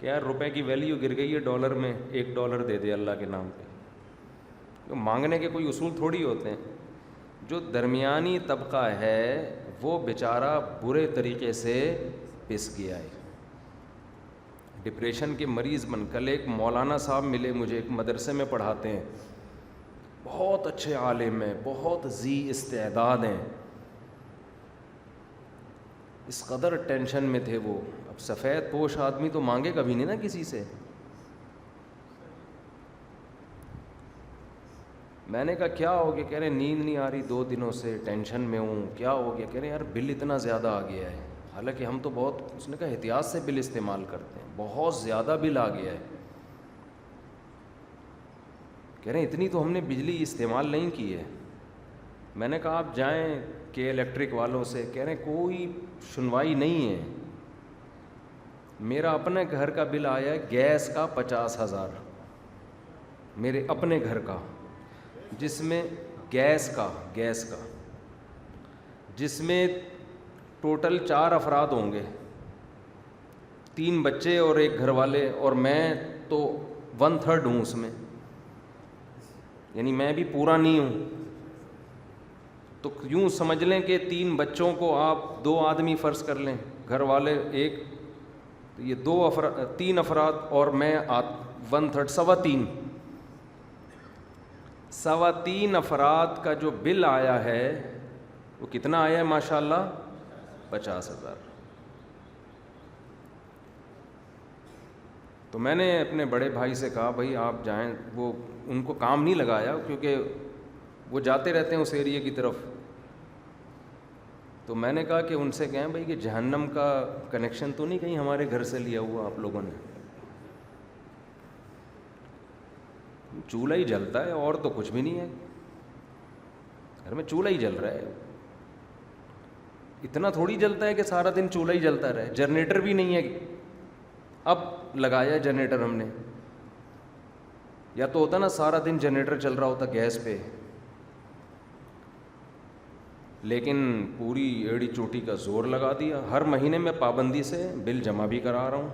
کہ یار روپے کی ویلیو گر گئی ہے ڈالر میں، $1 دے دے اللہ کے نام پہ. مانگنے کے کوئی اصول تھوڑی ہوتے ہیں. جو درمیانی طبقہ ہے وہ بیچارہ برے طریقے سے پس گیا ہے، ڈپریشن کے مریض بن. کل ایک مولانا صاحب ملے مجھے، ایک مدرسے میں پڑھاتے ہیں، بہت اچھے عالم ہیں، بہت ذی استعداد ہیں. اس قدر ٹینشن میں تھے وہ. اب سفید پوش آدمی تو مانگے کبھی نہیں نا کسی سے. میں نے کہا کیا ہو گیا؟ کہہ رہے نیند نہیں آ رہی 2 دنوں سے، ٹینشن میں ہوں. کیا ہو گیا؟ کہہ رہے یار بل اتنا زیادہ آ گیا ہے. حالانکہ ہم تو بہت، اس نے کہا احتیاط سے بل استعمال کرتے ہیں، بہت زیادہ بل آ گیا ہے. کہہ رہے ہیں اتنی تو ہم نے بجلی استعمال نہیں کی ہے. میں نے کہا آپ جائیں کہ الیکٹرک والوں سے. کہہ رہے ہیں کوئی سنوائی نہیں ہے. میرا اپنے گھر کا بل آیا ہے گیس کا 50,000، میرے اپنے گھر کا، جس میں گیس کا جس میں ٹوٹل 4 افراد ہوں گے، 3 بچے اور 1 گھر والے، اور میں تو 1/3 ہوں اس میں، یعنی میں بھی پورا نہیں ہوں. تو یوں سمجھ لیں کہ 3 بچوں کو آپ 2 آدمی فرض کر لیں، گھر والے 1، تو یہ 3 افراد اور میں 1/3، 3.25 افراد کا جو بل آیا ہے وہ کتنا آیا ہے ماشاءاللہ؟ 50,000. تو میں نے اپنے بڑے بھائی سے کہا بھائی آپ جائیں. وہ ان کو کام نہیں لگایا کیونکہ وہ جاتے رہتے ہیں اس ایریے کی طرف. تو میں نے کہا کہ ان سے کہیں بھائی کہ جہنم کا کنیکشن تو نہیں کہیں ہمارے گھر سے لیا ہوا آپ لوگوں نے؟ چولہا ہی جلتا ہے اور تو کچھ بھی نہیں ہے گھر میں، چولہا ہی جل رہا ہے. اتنا تھوڑی جلتا ہے کہ سارا دن چولہا ہی جلتا رہے. جنریٹر بھی نہیں ہے. اب لگایا جنریٹر ہم نے، یا تو ہوتا نا سارا دن جنریٹر چل رہا ہوتا گیس پہ، لیکن پوری ایڑی چوٹی کا زور لگا دیا. ہر مہینے میں پابندی سے بل جمع بھی کرا رہا ہوں،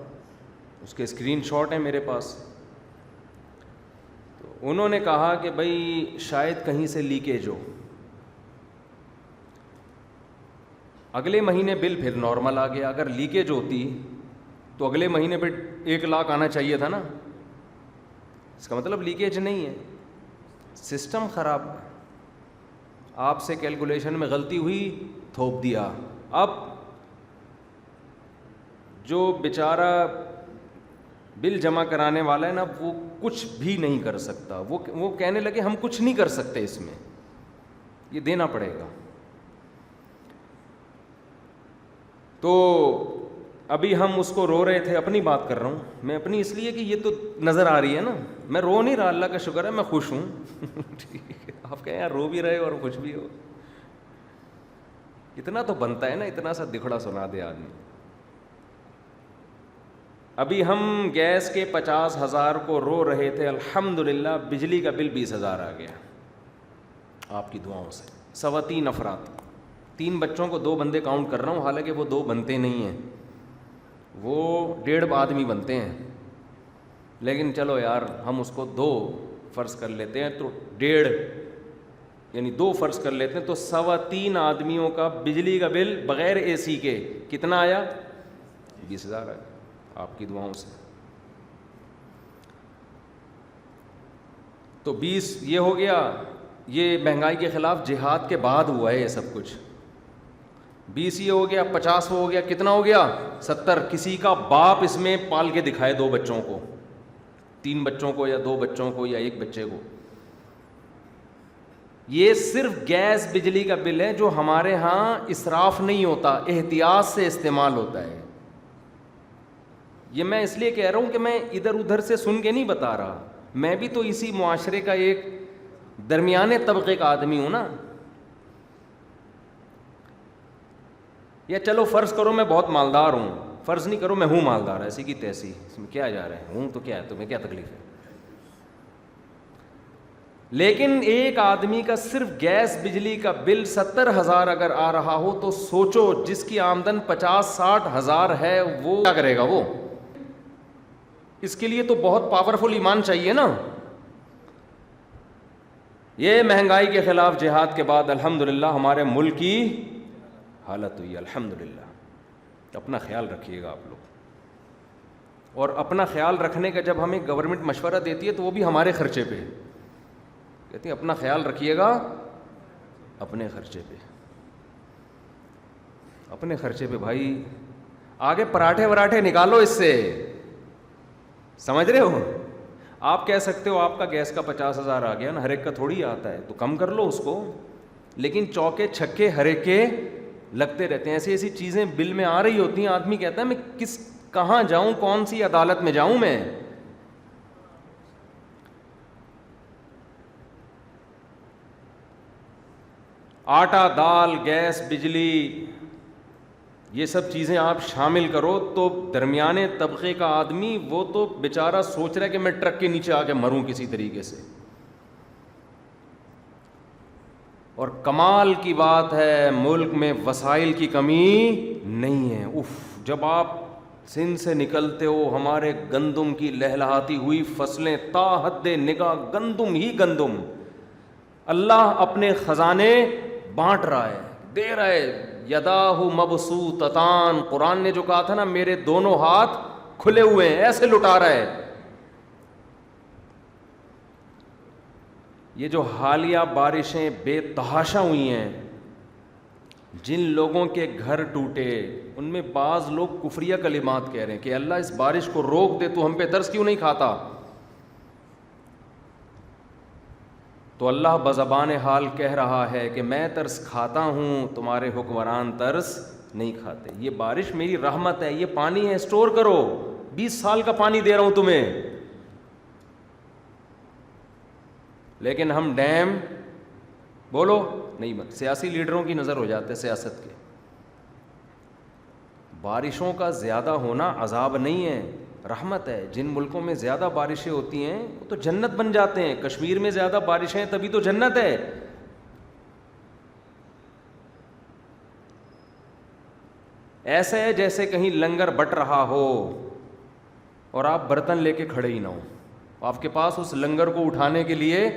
اس کے اسکرین شاٹ ہیں میرے پاس. تو انہوں نے کہا کہ بھائی شاید کہیں سے لیکیج ہو. اگلے مہینے بل پھر نارمل آ گیا. اگر لیکیج ہوتی تو اگلے مہینے پہ 1 لاکھ آنا چاہیے تھا نا. اس کا مطلب لیکیج نہیں ہے، سسٹم خراب ہے. آپ سے کیلکولیشن میں غلطی ہوئی، تھوپ دیا. اب جو بیچارہ بل جمع کرانے والا ہے نا، وہ کچھ بھی نہیں کر سکتا. وہ کہنے لگے ہم کچھ نہیں کر سکتے، اس میں یہ دینا پڑے گا. تو ابھی ہم اس کو رو رہے تھے، اپنی بات کر رہا ہوں میں، اپنی اس لیے کہ یہ تو نظر آ رہی ہے نا. میں رو نہیں رہا، اللہ کا شکر ہے میں خوش ہوں. ٹھیک ہے، آپ کہیں یار رو بھی رہے اور خوش بھی ہو. اتنا تو بنتا ہے نا، اتنا سا دکھڑا سنا دے آدمی. ابھی ہم گیس کے 50,000 کو رو رہے تھے، الحمدللہ بجلی کا بل 20,000 آ گیا آپ کی دعاؤں سے. 3.25 افراد، 3 بچوں کو 2 بندے کاؤنٹ کر رہا ہوں، حالانکہ وہ 2 بنتے نہیں ہیں، وہ 1.5 آدمی بنتے ہیں. لیکن چلو یار ہم اس کو 2 فرض کر لیتے ہیں، تو 1.5 یعنی 2 فرض کر لیتے ہیں، تو 3.25 آدمیوں کا بجلی کا بل بغیر اے سی کے کتنا آیا؟ 20,000 آیا آپ کی دعاؤں سے. تو 20 یہ ہو گیا. یہ مہنگائی کے خلاف جہاد کے بعد ہوا ہے یہ سب کچھ. 20 یہ ہو گیا، 50 ہو گیا، کتنا ہو گیا؟ 70. کسی کا باپ اس میں پال کے دکھائے 2 بچوں کو، 3 بچوں کو یا 2 بچوں کو یا 1 بچے کو. یہ صرف گیس بجلی کا بل ہے جو ہمارے ہاں اسراف نہیں ہوتا، احتیاط سے استعمال ہوتا ہے. یہ میں اس لیے کہہ رہا ہوں کہ میں ادھر ادھر سے سن کے نہیں بتا رہا، میں بھی تو اسی معاشرے کا ایک درمیانے طبقے کا آدمی ہوں نا. یا چلو فرض کرو میں بہت مالدار ہوں، فرض نہیں کرو میں ہوں مالدار، ایسی کی تیسی، اس میں کیا جا رہا ہے، ہوں تو کیا ہے، تمہیں کیا تکلیف ہے. لیکن ایک آدمی کا صرف گیس بجلی کا بل 70,000 اگر آ رہا ہو تو سوچو جس کی آمدن 50-60 ہزار ہے وہ کیا کرے گا. وہ اس کے لیے تو بہت پاورفل ایمان چاہیے نا. یہ مہنگائی کے خلاف جہاد کے بعد الحمدللہ ہمارے ملک کی حالت ہوئی ہے. الحمدللہ. اپنا خیال رکھیے گا آپ لوگ. اور اپنا خیال رکھنے کا جب ہمیں گورنمنٹ مشورہ دیتی ہے تو وہ بھی ہمارے خرچے پہ کہتی ہے اپنا خیال رکھیے گا اپنے خرچے پہ. اپنے خرچے پہ بھائی. آگے پراٹھے وراٹھے نکالو اس سے, سمجھ رہے ہو. آپ کہہ سکتے ہو آپ کا گیس کا 50,000 آ گیا نا, ہر ایک کا تھوڑی آتا ہے, تو کم کر لو اس کو. لیکن چوکے چھکے ہر ایک کے لگتے رہتے ہیں. ایسی ایسی چیزیں بل میں آ رہی ہوتی ہیں, آدمی کہتا ہے میں کہاں جاؤں, کون سی عدالت میں جاؤں میں. آٹا, دال, گیس, بجلی, یہ سب چیزیں آپ شامل کرو تو درمیانے طبقے کا آدمی وہ تو بیچارہ سوچ رہا ہے کہ میں ٹرک کے نیچے آ کے مروں کسی طریقے سے. اور کمال کی بات ہے ملک میں وسائل کی کمی نہیں ہے. جب آپ سندھ سے نکلتے ہو, ہمارے گندم کی لہلہاتی ہوئی فصلیں تا حد نگاہ گندم ہی گندم. اللہ اپنے خزانے بانٹ رہا ہے, دے رہا ہے. یداہ مبسوطتان, قرآن نے جو کہا تھا نا میرے دونوں ہاتھ کھلے ہوئے ہیں, ایسے لٹا رہا ہے. یہ جو حالیہ بارشیں بے تحاشا ہوئی ہیں, جن لوگوں کے گھر ٹوٹے ان میں بعض لوگ کفریہ کلمات کہہ رہے ہیں کہ اللہ اس بارش کو روک دے, تو ہم پہ ترس کیوں نہیں کھاتا. تو اللہ بزبان حال کہہ رہا ہے کہ میں ترس کھاتا ہوں, تمہارے حکمران ترس نہیں کھاتے. یہ بارش میری رحمت ہے, یہ پانی ہے, اسٹور کرو. 20 سال کا پانی دے رہا ہوں تمہیں. لیکن ہم ڈیم بولو نہیں بن. سیاسی لیڈروں کی نظر ہو جاتے سیاست کے. بارشوں کا زیادہ ہونا عذاب نہیں ہے, رحمت ہے. جن ملکوں میں زیادہ بارشیں ہوتی ہیں وہ تو جنت بن جاتے ہیں. کشمیر میں زیادہ بارشیں ہیں تبھی تو جنت ہے. ایسے ہے جیسے کہیں لنگر بٹ رہا ہو اور آپ برتن لے کے کھڑے ہی نہ ہو, آپ کے پاس اس لنگر کو اٹھانے کے لیے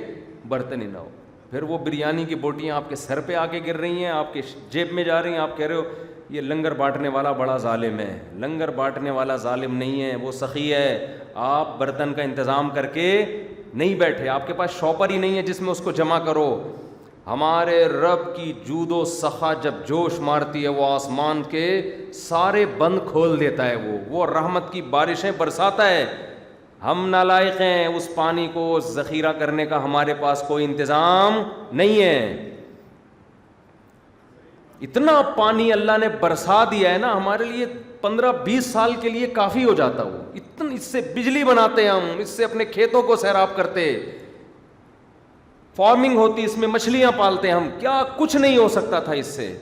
برتن ہی نہ ہو. پھر وہ بریانی کی بوٹیاں آپ کے سر پہ آ کے گر رہی ہیں, آپ کے جیب میں جا رہی ہیں, آپ کہہ رہے ہو یہ لنگر بانٹنے والا بڑا ظالم ہے. لنگر بانٹنے والا ظالم نہیں ہے, وہ سخی ہے. آپ برتن کا انتظام کر کے نہیں بیٹھے, آپ کے پاس شاپر ہی نہیں ہے جس میں اس کو جمع کرو. ہمارے رب کی جود و سخا جب جوش مارتی ہے, وہ آسمان کے سارے بند کھول دیتا ہے. وہ رحمت کی بارشیں برساتا ہے. ہم نالائق ہیں, اس پانی کو ذخیرہ کرنے کا ہمارے پاس کوئی انتظام نہیں ہے. اتنا پانی اللہ نے برسا دیا ہے نا, ہمارے لیے 15-20 سال کے لیے کافی ہو جاتا. وہ اتنا, اس سے بجلی بناتے ہم, اس سے اپنے کھیتوں کو سیراب کرتے, فارمنگ ہوتی, اس میں مچھلیاں پالتے ہم. کیا کچھ نہیں ہو سکتا تھا اس سے.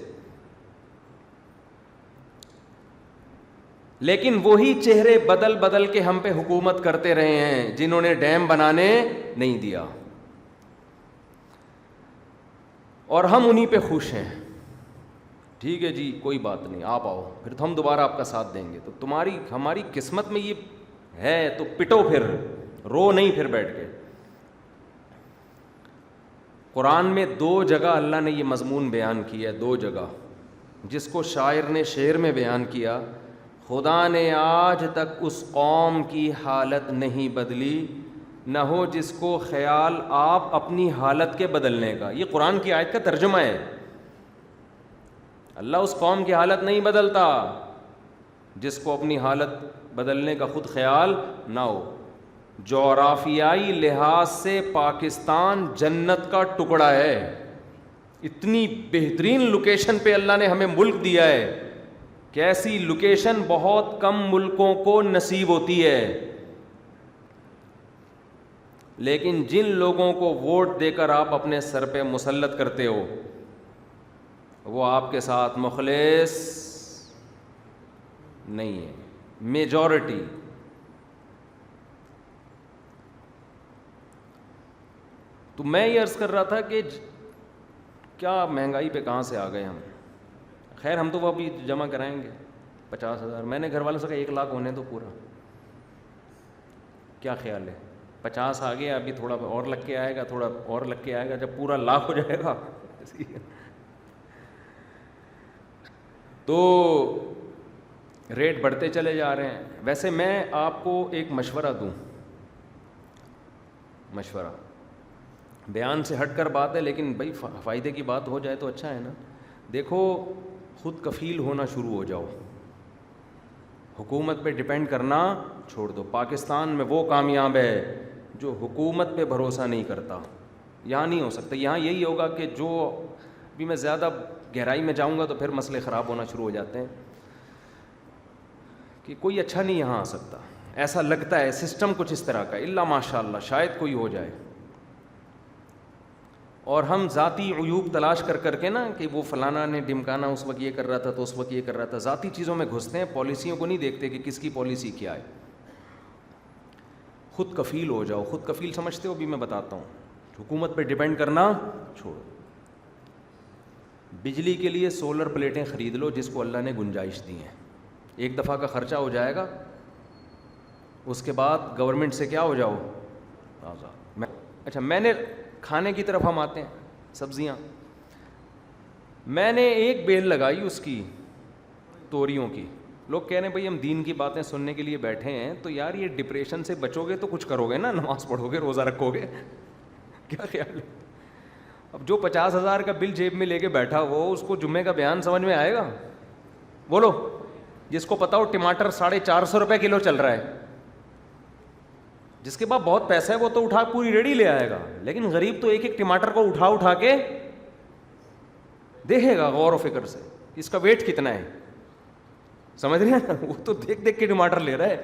لیکن وہی چہرے بدل بدل کے ہم پہ حکومت کرتے رہے ہیں جنہوں نے ڈیم بنانے نہیں دیا, اور ہم انہی پہ خوش ہیں. ٹھیک ہے جی کوئی بات نہیں, آپ آؤ, پھر تو ہم دوبارہ آپ کا ساتھ دیں گے. تو تمہاری ہماری قسمت میں یہ ہے تو پٹو, پھر رو نہیں پھر بیٹھ کے. قرآن میں 2 جگہ اللہ نے یہ مضمون بیان کیا ہے, 2 جگہ, جس کو شاعر نے شعر میں بیان کیا. خدا نے آج تک اس قوم کی حالت نہیں بدلی, نہ ہو جس کو خیال آپ اپنی حالت کے بدلنے کا. یہ قرآن کی آیت کا ترجمہ ہے. اللہ اس قوم کی حالت نہیں بدلتا جس کو اپنی حالت بدلنے کا خود خیال نہ ہو. جغرافیائی لحاظ سے پاکستان جنت کا ٹکڑا ہے. اتنی بہترین لوکیشن پہ اللہ نے ہمیں ملک دیا ہے کہ ایسی لوکیشن بہت کم ملکوں کو نصیب ہوتی ہے. لیکن جن لوگوں کو ووٹ دے کر آپ اپنے سر پہ مسلط کرتے ہو وہ آپ کے ساتھ مخلص نہیں ہے, میجورٹی. تو میں یہ عرض کر رہا تھا کہ کیا مہنگائی پہ کہاں سے آ گئے ہم. خیر ہم تو وہ ابھی جمع کرائیں گے 50,000. میں نے گھر والوں سے کہا 1 لاکھ ہونے تو پورا. کیا خیال ہے؟ 50 آ گیا، ابھی تھوڑا اور لگ کے آئے گا، تھوڑا اور لگ کے آئے گا، جب پورا لاکھ ہو جائے گا تو ریٹ بڑھتے چلے جا رہے ہیں. ویسے میں آپ کو ایک مشورہ دوں، مشورہ بیان سے ہٹ کر بات ہے، لیکن بھائی فائدے کی بات ہو جائے تو اچھا ہے نا. دیکھو، خود کفیل ہونا شروع ہو جاؤ، حکومت پہ ڈپینڈ کرنا چھوڑ دو. پاکستان میں وہ کامیاب ہے جو حکومت پہ بھروسہ نہیں کرتا. یہاں نہیں ہو سکتا. یہاں یہی ہوگا کہ جو بھی، میں زیادہ گہرائی میں جاؤں گا تو پھر مسئلے خراب ہونا شروع ہو جاتے ہیں، کہ کوئی اچھا نہیں یہاں آ سکتا. ایسا لگتا ہے سسٹم کچھ اس طرح کا، الا ماشاء اللہ شاید کوئی ہو جائے. اور ہم ذاتی عیوب تلاش کر کر کے نا، کہ وہ فلانا نے ڈمکانا اس وقت یہ کر رہا تھا تو اس وقت یہ کر رہا تھا، ذاتی چیزوں میں گھستے ہیں، پالیسیوں کو نہیں دیکھتے کہ کس کی پالیسی کیا ہے. خود کفیل ہو جاؤ. خود کفیل سمجھتے ہو؟ بھی میں بتاتا ہوں. حکومت پہ ڈیپینڈ کرنا چھوڑو. بجلی کے لیے سولر پلیٹیں خرید لو جس کو اللہ نے گنجائش دی ہیں. ایک دفعہ کا خرچہ ہو جائے گا، اس کے بعد گورنمنٹ سے کیا ہو جاؤ، آزاد. اچھا، میں نے کھانے کی طرف ہم آتے ہیں، سبزیاں. میں نے ایک بیل لگائی اس کی، توریوں کی. لوگ کہہ رہے ہیں بھائی ہم دین کی باتیں سننے کے لیے بیٹھے ہیں، تو یار یہ ڈپریشن سے بچو گے تو کچھ کرو گے نا، نماز پڑھو گے، روزہ رکھو گے. کیا خیال ہے؟ اب جو 50,000 کا بل جیب میں لے کے بیٹھا وہ، اس کو جمعے کا بیان سمجھ میں آئے گا؟ بولو. جس کو پتا ہو ٹماٹر 450 روپے کلو چل رہا ہے، جس کے پاس بہت پیسہ ہے وہ تو اٹھا پوری ریڑھی لے آئے گا، لیکن غریب تو ایک ایک ٹماٹر کو اٹھا کے دیکھے گا غور و فکر سے، اس کا ویٹ کتنا ہے. سمجھ رہے ہیں؟ وہ تو دیکھ دیکھ کے ٹماٹر لے رہا ہے.